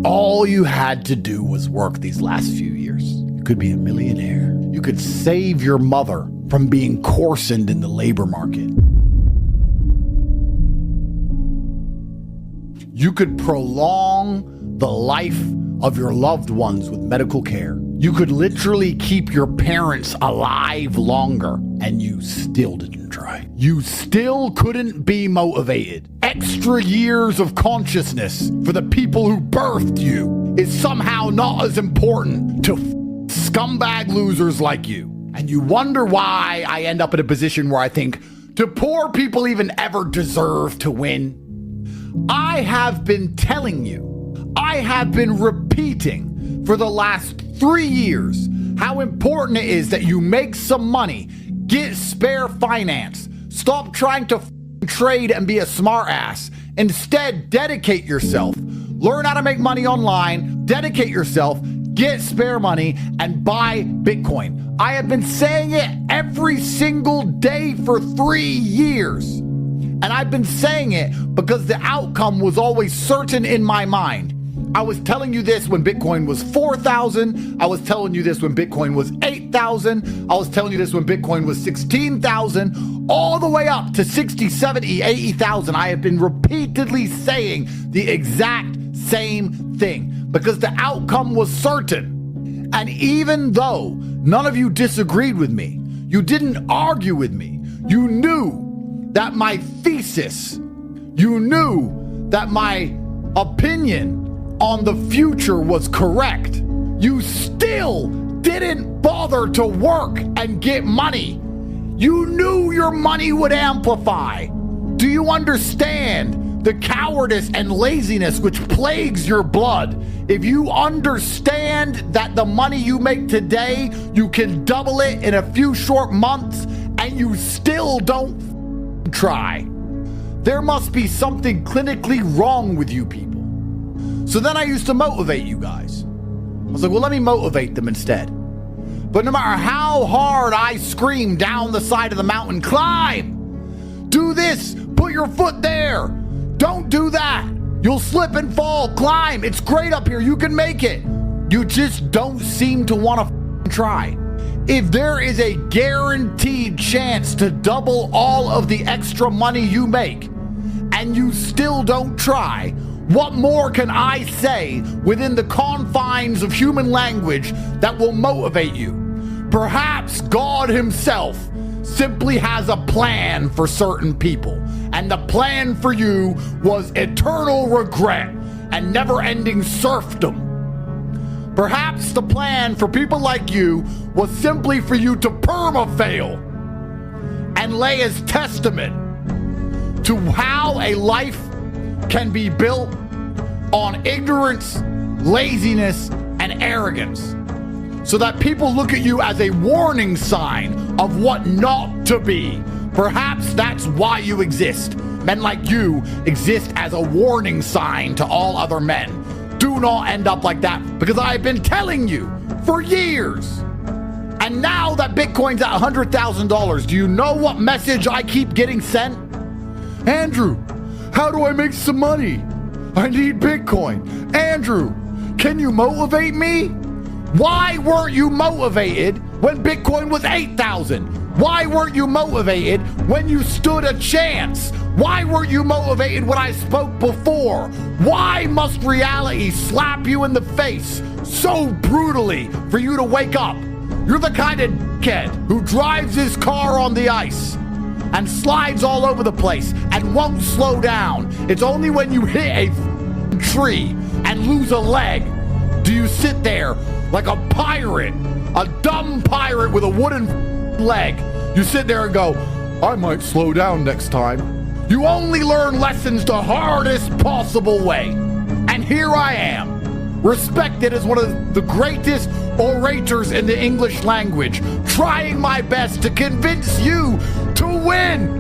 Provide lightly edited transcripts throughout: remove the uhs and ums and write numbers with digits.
All you had to do was work these last few years. You could be a millionaire. You could save your mother from being coarsened in the labor market. You could prolong the life of your loved ones with medical care. You could literally keep your parents alive longer, and you still didn't try. You still couldn't be motivated. Extra years of consciousness for the people who birthed you is somehow not as important to scumbag losers like you. And you wonder why I end up in a position where I think, do poor people even ever deserve to win? I have been telling you, I have been repeating for the last 3 years how important it is that you make some money, get spare finance, stop trying to trade and be a smart ass. Instead, dedicate yourself, learn how to make money online, dedicate yourself, get spare money, and buy Bitcoin. I have been saying it every single day for 3 years. And I've been saying it because the outcome was always certain in my mind. I was telling you this when Bitcoin was 4,000. I was telling you this when Bitcoin was 8,000. I was telling you this when Bitcoin was 16,000, all the way up to 60, 70, 80,000. I have been repeatedly saying the exact same thing because the outcome was certain. And even though none of you disagreed with me, you didn't argue with me, you knew that my thesis, you knew that my opinion on the future was correct, you still didn't bother to work and get money. You knew your money would amplify. Do you understand the cowardice and laziness which plagues your blood? If you understand that the money you make today, you can double it in a few short months, and you still don't try, there must be something clinically wrong with you people. So then I used to motivate you guys. I was like, well, let me motivate them instead. But no matter how hard I scream down the side of the mountain, climb, do this, put your foot there, don't do that, you'll slip and fall, climb, it's great up here, you can make it. You just don't seem to want to try. If there is a guaranteed chance to double all of the extra money you make, and you still don't try, what more can I say within the confines of human language that will motivate you? Perhaps God himself simply has a plan for certain people, and the plan for you was eternal regret and never-ending serfdom. Perhaps the plan for people like you was simply for you to perma-fail and lay as testament to how a life can be built on ignorance, laziness, and arrogance, so that people look at you as a warning sign of what not to be. Perhaps that's why you exist. Men like you exist as a warning sign to all other men. Do not end up like that, because I've been telling you for years. And now that Bitcoin's at $100,000, do you know what message I keep getting sent? Andrew, how do I make some money? I need Bitcoin. Andrew, can you motivate me? Why weren't you motivated when Bitcoin was 8,000? Why weren't you motivated when you stood a chance? Why weren't you motivated when I spoke before? Why must reality slap you in the face so brutally for you to wake up? You're the kind of dickhead who drives his car on the ice and slides all over the place and won't slow down. It's only when you hit a tree and lose a leg do you sit there like a pirate, a dumb pirate with a wooden leg. You sit there and go, I might slow down next time. You only learn lessons the hardest possible way. And here I am, respected as one of the greatest orators in the English language, trying my best to convince you to win.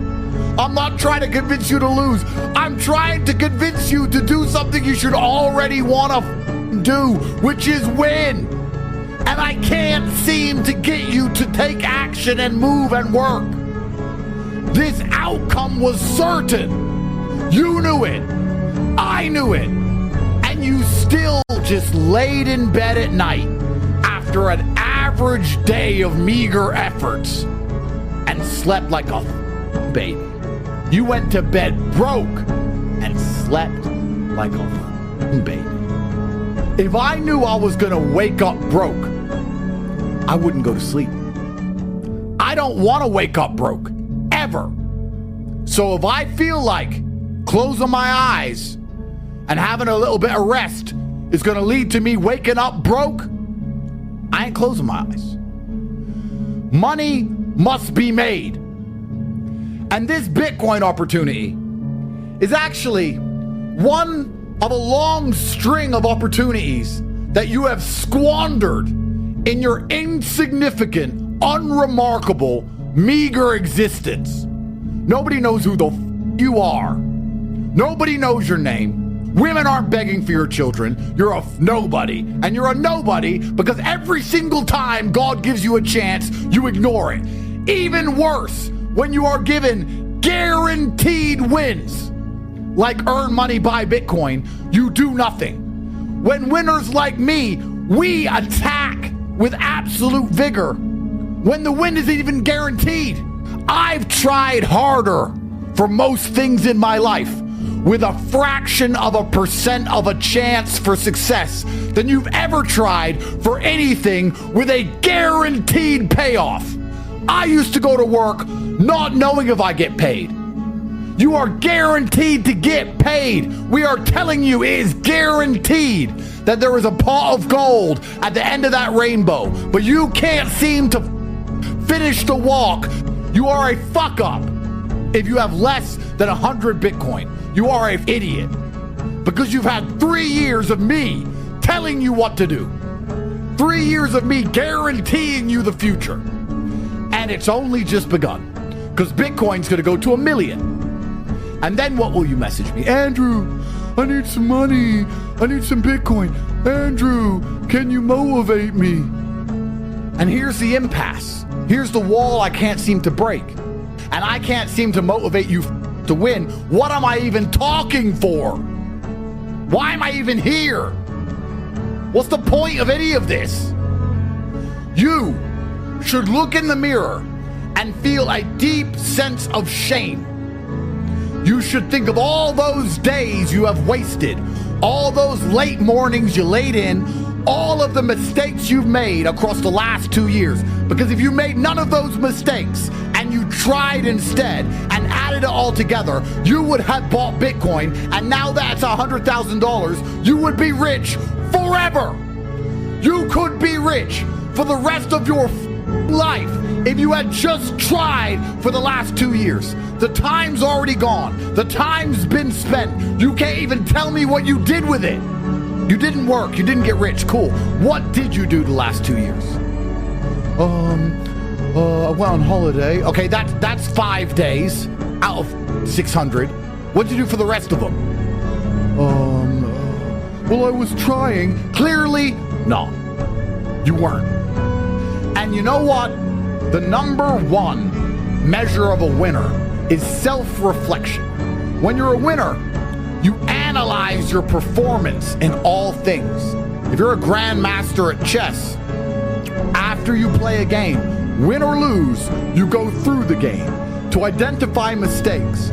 I'm not trying to convince you to lose. I'm trying to convince you to do something you should already want to do, which is win. And I can't seem to get you to take action and move and work. This outcome was certain. You knew it. I knew it. And you still just laid in bed at night after an average day of meager efforts and slept like a baby. You went to bed broke and slept like a baby. If I knew I was gonna wake up broke, I wouldn't go to sleep. I don't want to wake up broke, ever. So if I feel like closing my eyes and having a little bit of rest is going to lead to me waking up broke, I ain't closing my eyes. Money must be made. And this Bitcoin opportunity is actually one of a long string of opportunities that you have squandered in your insignificant, unremarkable, meager existence. Nobody knows who the you are. Nobody knows your name. Women aren't begging for your children. You're a nobody. And you're a nobody because every single time God gives you a chance, you ignore it. Even worse, when you are given guaranteed wins, like earn money, buy Bitcoin, you do nothing. When winners like me, we attack with absolute vigor when the win isn't even guaranteed. I've tried harder for most things in my life with a fraction of a percent of a chance for success than you've ever tried for anything with a guaranteed payoff. I used to go to work not knowing if I get paid. You are guaranteed to get paid. We are telling you it is guaranteed that there is a pot of gold at the end of that rainbow, but you can't seem to finish the walk. You are a fuck up if you have less than 100 Bitcoin. You are an idiot because you've had 3 years of me telling you what to do. 3 years of me guaranteeing you the future. And it's only just begun because Bitcoin's going to go to 1 million. And then what will you message me? Andrew, I need some money. I need some Bitcoin. Andrew, can you motivate me? And here's the impasse. Here's the wall I can't seem to break. And I can't seem to motivate you to win. What am I even talking for? Why am I even here? What's the point of any of this? You should look in the mirror and feel a deep sense of shame. You should think of all those days you have wasted, all those late mornings you laid in, all of the mistakes you've made across the last 2 years. Because if you made none of those mistakes and you tried instead and added it all together, you would have bought Bitcoin, and now that's $100,000. You would be rich forever. You could be rich for the rest of your life if you had just tried for the last 2 years. The time's already gone. The time's been spent. You can't even tell me what you did with it. You didn't work. You didn't get rich. Cool. What did you do the last 2 years? I went on holiday. Okay, that's 5 days out of 600. What'd you do for the rest of them? Well, I was trying. Clearly, no, you weren't. And you know what? The number one measure of a winner is self-reflection. When you're a winner, you analyze your performance in all things. If you're a grandmaster at chess, after you play a game, win or lose, you go through the game to identify mistakes,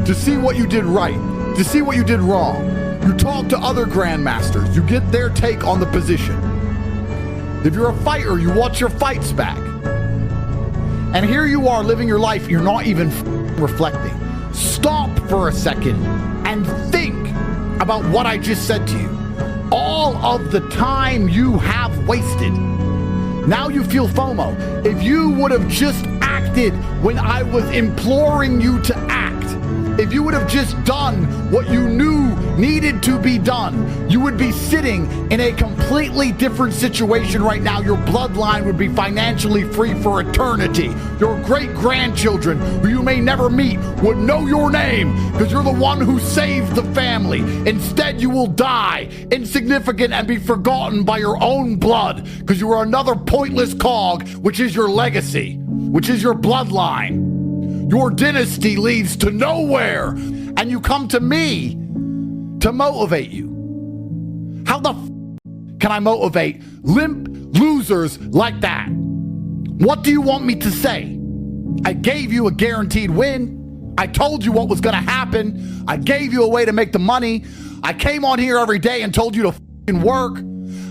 to see what you did right, to see what you did wrong. You talk to other grandmasters, you get their take on the position. If you're a fighter, you watch your fights back. And here you are living your life, you're not even reflecting. Stop for a second and think about what I just said to you. All of the time you have wasted. Now you feel FOMO. If you would have just acted when I was imploring you to act, if you would have just done what you knew needed to be done, you would be sitting in a completely different situation right now. Your bloodline would be financially free for eternity. Your great-grandchildren, who you may never meet, would know your name because you're the one who saved the family. Instead, you will die insignificant and be forgotten by your own blood because you are another pointless cog, which is your legacy, which is your bloodline. Your dynasty leads to nowhere, and you come to me to motivate you. How the can I motivate limp losers like that? What do you want me to say? I gave you a guaranteed win. I told you what was going to happen. I gave you a way to make the money. I came on here every day and told you to f***ing work.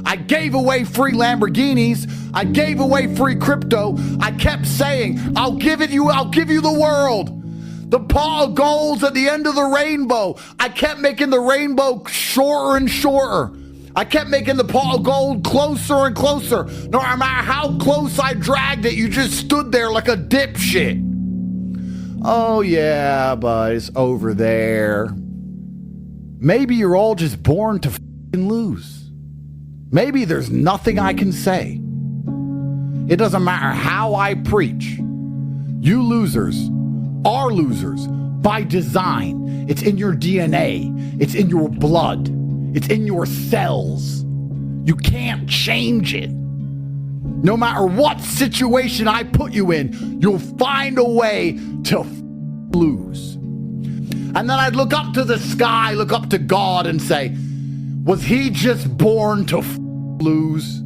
I gave away free Lamborghinis. I gave away free crypto. I kept saying, I'll give you the world. The pot of gold's at the end of the rainbow. I kept making the rainbow shorter and shorter. I kept making the pot of gold closer and closer. No matter how close I dragged it, you just stood there like a dipshit. Oh yeah, but it's over there. Maybe you're all just born to f***ing lose. Maybe there's nothing I can say. It doesn't matter how I preach. You losers are losers by design. It's in your DNA. It's in your blood. It's in your cells. You can't change it. No matter what situation I put you in, you'll find a way to lose. And then I'd look up to the sky, look up to God and say, was he just born to lose?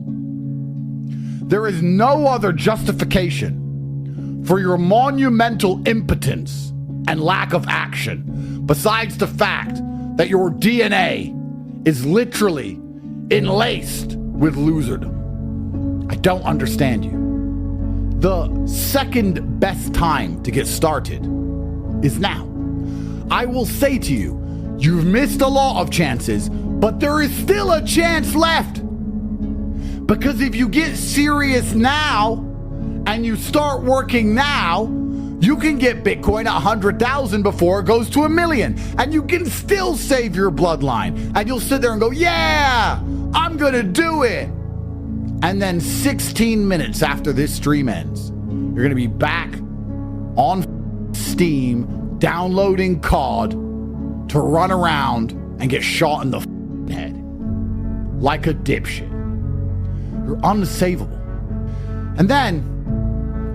There is no other justification for your monumental impotence and lack of action besides the fact that your DNA is literally enlaced with loserdom. I don't understand you. The second best time to get started is now. I will say to you, you've missed a lot of chances, but there is still a chance left. Because if you get serious now and you start working now, you can get Bitcoin at 100,000 before it goes to 1 million. And you can still save your bloodline. And you'll sit there and go, yeah, I'm gonna do it. And then 16 minutes after this stream ends, you're gonna be back on Steam, downloading COD to run around and get shot in the head. Like a dipshit. You're unsavable. And then,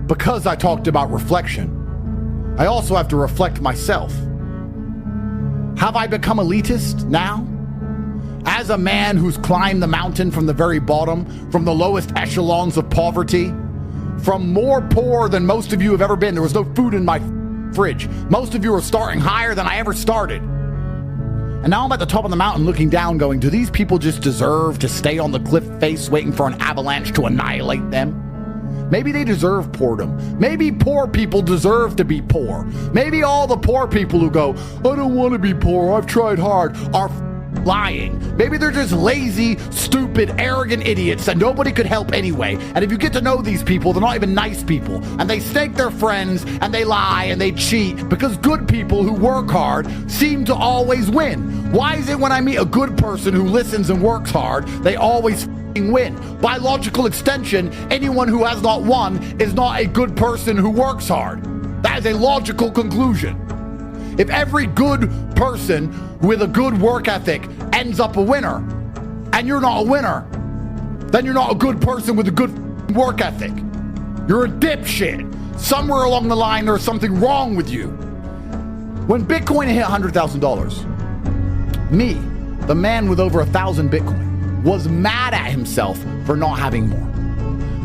because I talked about reflection, I also have to reflect myself. Have I become elitist now? As a man who's climbed the mountain from the very bottom, from the lowest echelons of poverty, from more poor than most of you have ever been. There was no food in my fridge. Most of you are starting higher than I ever started. And now I'm at the top of the mountain looking down going, do these people just deserve to stay on the cliff face waiting for an avalanche to annihilate them? Maybe they deserve boredom. Maybe poor people deserve to be poor. Maybe all the poor people who go, I don't want to be poor, I've tried hard, are lying. Maybe they're just lazy, stupid, arrogant idiots that nobody could help anyway. And if you get to know these people, they're not even nice people. And they stake their friends, and they lie, and they cheat, because good people who work hard seem to always win. Why is it when I meet a good person who listens and works hard, they always win? By logical extension, anyone who has not won is not a good person who works hard. That is a logical conclusion. If every good person with a good work ethic ends up a winner, and you're not a winner, then you're not a good person with a good work ethic. You're a dipshit. Somewhere along the line, there's something wrong with you. When Bitcoin hit $100,000, me, the man with over 1,000 Bitcoin, was mad at himself for not having more.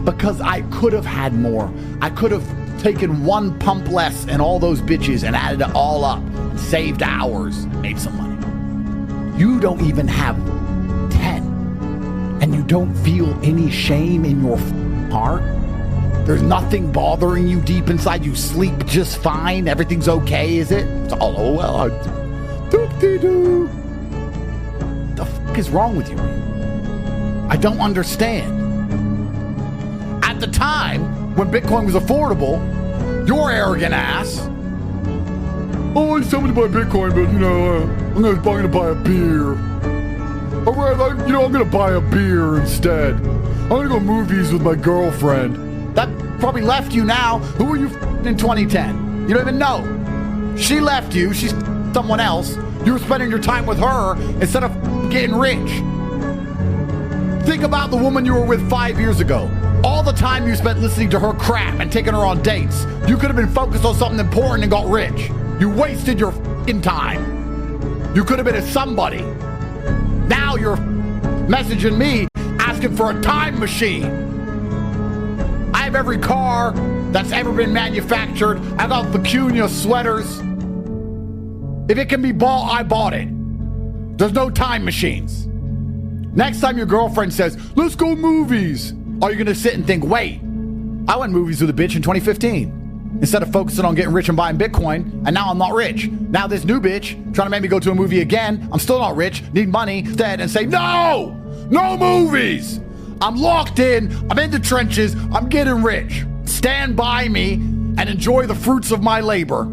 Because I could have had more. I could have taken one pump less and all those bitches and added it all up, saved hours, and made some money. You don't even have 10, and you don't feel any shame in your heart. There's nothing bothering you deep inside. You sleep just fine. Everything's okay, is it? It's all, oh well, doop-dee-doo. The fuck is wrong with you, man? I don't understand. At the time, when Bitcoin was affordable, your arrogant ass, oh, I somebody buy Bitcoin, but I'm gonna buy a beer. All right, I'm gonna buy a beer instead. I'm gonna go movies with my girlfriend. That probably left you now. Who are you in 2010? You don't even know. She left you. She's someone else. You were spending your time with her instead of getting rich. Think about the woman you were with 5 years ago. All the time you spent listening to her crap and taking her on dates. You could have been focused on something important and got rich. You wasted your f***ing time. You could have been a somebody. Now you're messaging me asking for a time machine. I have every car that's ever been manufactured. I got 𝐭𝐤 sweaters. If it can be bought, I bought it. There's no time machines. Next time your girlfriend says, let's go movies, are you going to sit and think, wait, I went movies with a bitch in 2015. Instead of focusing on getting rich and buying Bitcoin, and now I'm not rich. Now this new bitch trying to make me go to a movie again. I'm still not rich, need money instead, and say, no movies. I'm locked in, I'm in the trenches, I'm getting rich. Stand by me and enjoy the fruits of my labor,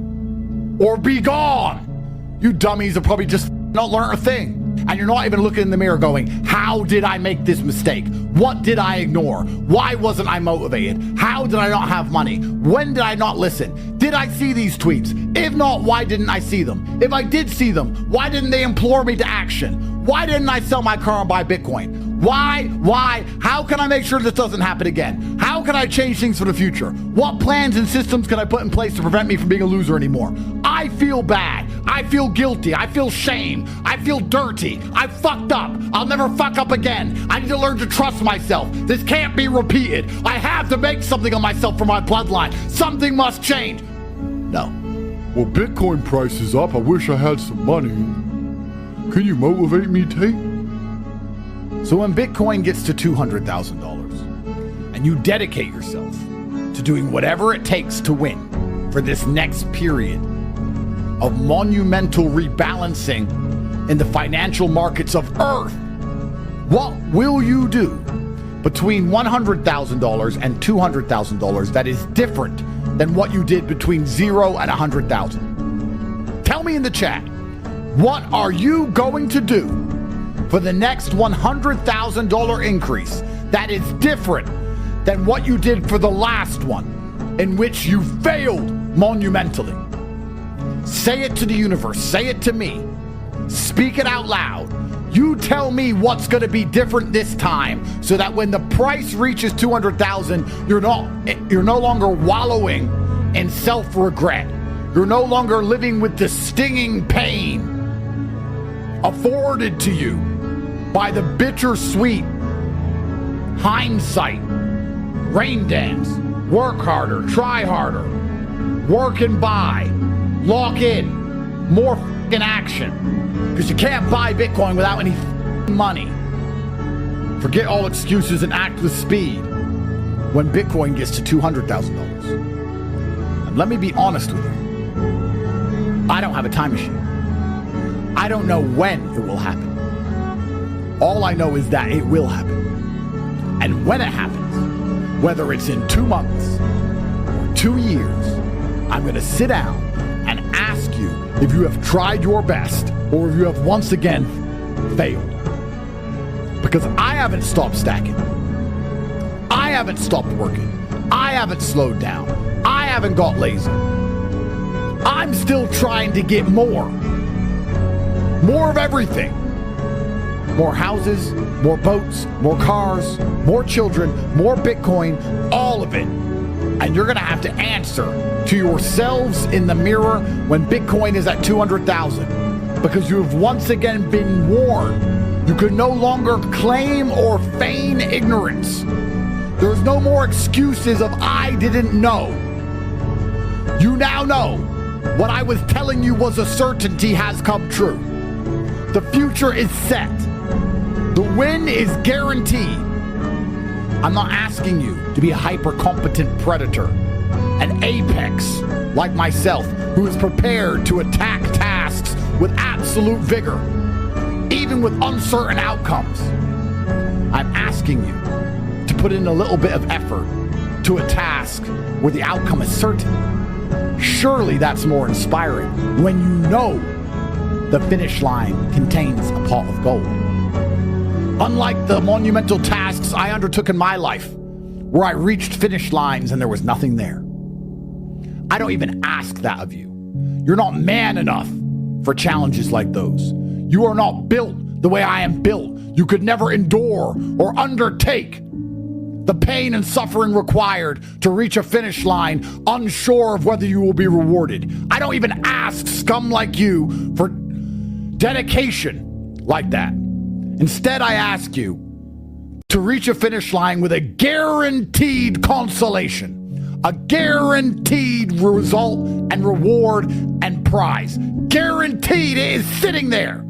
or be gone. You dummies have probably just not learned a thing. And you're not even looking in the mirror going, how did I make this mistake? What did I ignore? Why wasn't I motivated? How did I not have money? When did I not listen? Did I see these tweets? If not, why didn't I see them? If I did see them, why didn't they implore me to action? Why didn't I sell my car and buy Bitcoin? Why? How can I make sure this doesn't happen again? How can I change things for the future? What plans and systems can I put in place to prevent me from being a loser anymore? I feel bad. I feel guilty. I feel shame. I feel dirty. I fucked up. I'll never fuck up again. I need to learn to trust myself. This can't be repeated. I have to make something of myself for my bloodline. Something must change. No. Well, Bitcoin price is up. I wish I had some money. Can you motivate me, Tate? So when Bitcoin gets to $200,000 and you dedicate yourself to doing whatever it takes to win for this next period of monumental rebalancing in the financial markets of Earth, what will you do between $100,000 and $200,000 that is different than what you did between 0 and 100,000? Tell me in the chat, what are you going to do for the next $100,000 increase that is different than what you did for the last one, in which you failed monumentally? Say it to the universe, say it to me, speak it out loud. You tell me what's going to be different this time, so that when the price reaches 200,000, you're no longer wallowing in self-regret. You're no longer living with the stinging pain afforded to you by the bittersweet hindsight. Rain dance, work harder, try harder, work and buy, lock in, more fucking action. Because you can't buy Bitcoin without any money. Forget all excuses and act with speed when Bitcoin gets to $200,000. And let me be honest with you. I don't have a time machine. I don't know when it will happen. All I know is that it will happen. And when it happens, whether it's in 2 months or 2 years, I'm going to sit down and ask you if you have tried your best or if you have once again failed. Because I haven't stopped stacking. I haven't stopped working. I haven't slowed down. I haven't got lazy. I'm still trying to get more. More of everything. More houses, more boats, more cars, more children, more Bitcoin, all of it. And you're going to have to answer to yourselves in the mirror when Bitcoin is at 200,000, because you have once again been warned. You can no longer claim or feign ignorance. There's no more excuses of I didn't know. You now know what I was telling you was a certainty has come true. The future is set. The win is guaranteed. I'm not asking you to be a hyper-competent predator, an apex like myself, who is prepared to attack tasks with absolute vigor, even with uncertain outcomes. I'm asking you to put in a little bit of effort to a task where the outcome is certain. Surely that's more inspiring when you know the finish line contains a pot of gold. Unlike the monumental tasks I undertook in my life, where I reached finish lines and there was nothing there. I don't even ask that of you. You're not man enough for challenges like those. You are not built the way I am built. You could never endure or undertake the pain and suffering required to reach a finish line, unsure of whether you will be rewarded. I don't even ask scum like you for dedication like that. Instead, I ask you to to reach a finish line with a guaranteed consolation, a guaranteed result and reward and prize. Guaranteed, it is sitting there.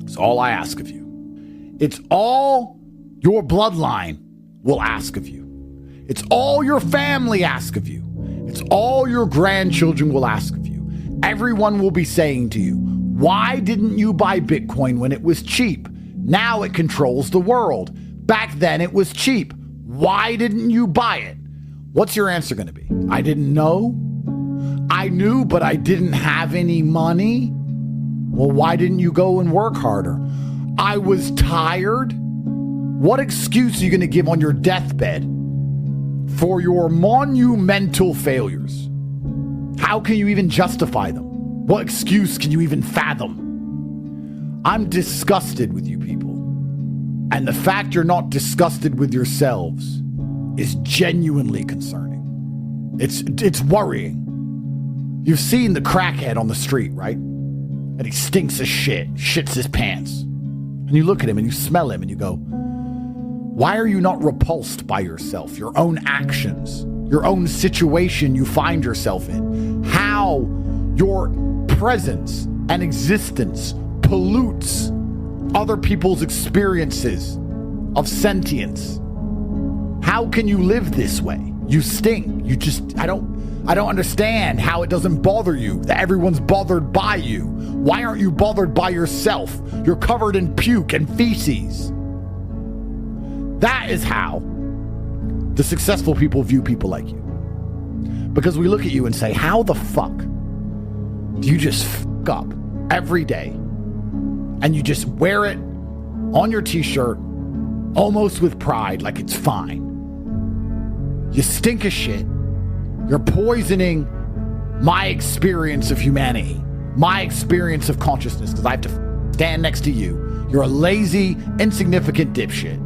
It's all I ask of you. It's all your bloodline will ask of you. It's all your family ask of you. It's all your grandchildren will ask of you. Everyone will be saying to you, why didn't you buy Bitcoin when it was cheap? Now it controls the world. Back then it was cheap. Why didn't you buy it? What's your answer going to be? I didn't know. I knew, but I didn't have any money. Well, why didn't you go and work harder? I was tired. What excuse are you going to give on your deathbed for your monumental failures? How can you even justify them? What excuse can you even fathom? I'm disgusted with you people. And the fact you're not disgusted with yourselves is genuinely concerning. It's worrying. You've seen the crackhead on the street, right? And he stinks of shit, shits his pants. And you look at him and you smell him and you go, why are you not repulsed by yourself, your own actions, your own situation you find yourself in? How your presence and existence pollutes other people's experiences of sentience. How can you live this way? You stink. I don't understand how it doesn't bother you that everyone's bothered by you. Why aren't you bothered by yourself? You're covered in puke and feces. That is how the successful people view people like you. Because we look at you and say, how the fuck do you just fuck up every day and you just wear it on your t-shirt almost with pride like it's fine? You stink of shit. You're poisoning my experience of humanity, my experience of consciousness, because I have to stand next to you. You're a lazy, insignificant dipshit.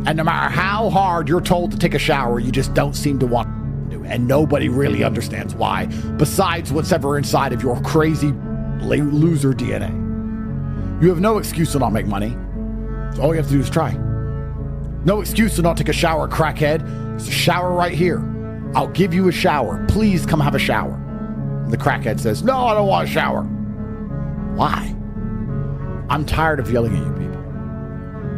And no matter how hard you're told to take a shower, you just don't seem to want to do it. And nobody really understands why, besides what's ever inside of your crazy loser DNA. You have no excuse to not make money. So all you have to do is try. No excuse to not take a shower, crackhead. There's a shower right here. I'll give you a shower. Please come have a shower. And the crackhead says, no, I don't want a shower. Why? I'm tired of yelling at you people.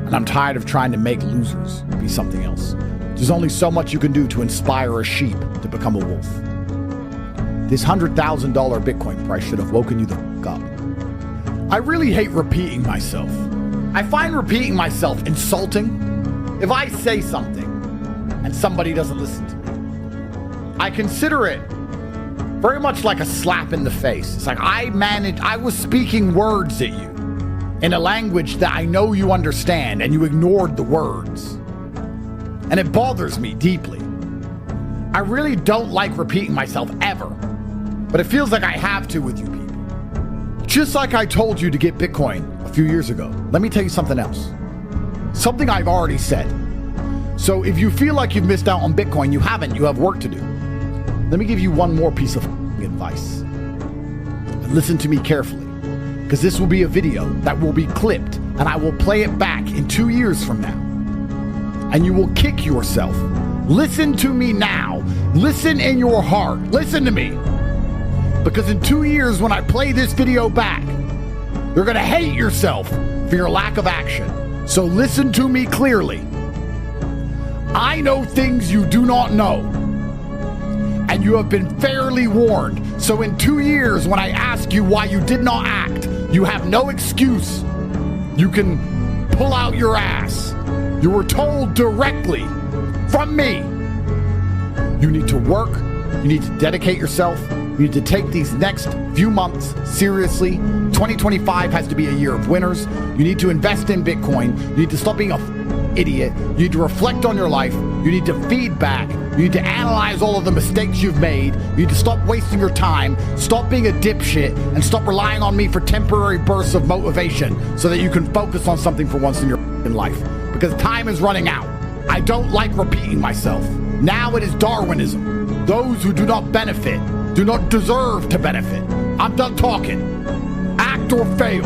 And I'm tired of trying to make losers be something else. There's only so much you can do to inspire a sheep to become a wolf. This $100,000 Bitcoin price should have woken you the fuck up. I really hate repeating myself. I find repeating myself insulting. If I say something and somebody doesn't listen to me, I consider it very much like a slap in the face. It's like I was speaking words at you in a language that I know you understand, and you ignored the words. And it bothers me deeply. I really don't like repeating myself ever, but it feels like I have to with you people. Just like I told you to get Bitcoin a few years ago, let me tell you something else. Something I've already said. So if you feel like you've missed out on Bitcoin, you haven't, you have work to do. Let me give you one more piece of advice. And listen to me carefully, because this will be a video that will be clipped and I will play it back in 2 years from now. And you will kick yourself. Listen to me now. Listen in your heart. Listen to me. Because in 2 years when I play this video back, you're going to hate yourself for your lack of action. So listen to me clearly. I know things you do not know. And you have been fairly warned. So in 2 years when I ask you why you did not act, you have no excuse. You can pull out your ass. You were told directly from me. You need to work. You need to dedicate yourself. You need to take these next few months seriously. 2025 has to be a year of winners. You need to invest in Bitcoin. You need to stop being an idiot. You need to reflect on your life. You need to feed back. You need to analyze all of the mistakes you've made. You need to stop wasting your time. Stop being a dipshit and stop relying on me for temporary bursts of motivation so that you can focus on something for once in your life. Because time is running out. I don't like repeating myself. Now it is Darwinism. Those who do not benefit do not deserve to benefit. I'm done talking. Act or fail.